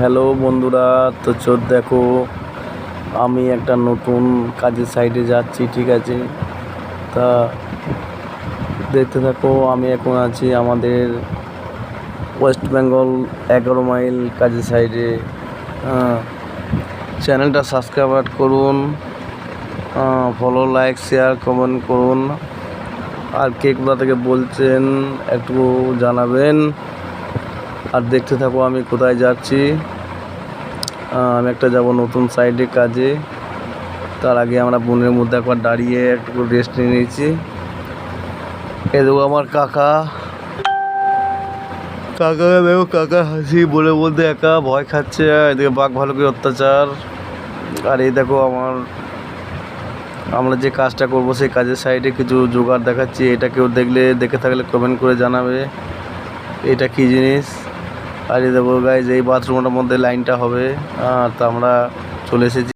Hello বন্ধুরা, তো দেখো আমি একটা নতুন কাজের সাইডে যাচ্ছি, ঠিক আছে। তা দেখতে থাকো। আমি এখন আছি আমাদের ওয়েস্ট বেঙ্গল 11 মাইল কাজের সাইডে। চ্যানেলটা সাবস্ক্রাইব করুন, ফলো, লাইক, শেয়ার, কমেন্ট করুন। আর কে কোথা থেকে বলছেন একটু জানাবেন। আর দেখতে থাকো আমি কোথায় যাচ্ছি। আমি একটা যাব নতুন সাইডে কাজে। তার আগে আমরা বনের মধ্যে একবার দাঁড়িয়ে একটু রেস্ট নিয়ে নিয়েছি। এ দেখো আমার কাকাকে দেখো, কাকা হাসি বলে বলতে একা ভয় খাচ্ছে। এদিকে বাঘ ভালুকের অত্যাচার। আর এই দেখো আমরা যে কাজটা করব সেই কাজের সাইডে কিছু জোগাড় দেখাচ্ছি। এটা কেউ দেখে থাকলে কমেন্ট করে জানাবে এটা কি জিনিস। আর এই দেখো গাইজ, এই বাথরুমটার মধ্যে লাইনটা হবে। তা আমরা চলে এসেছি।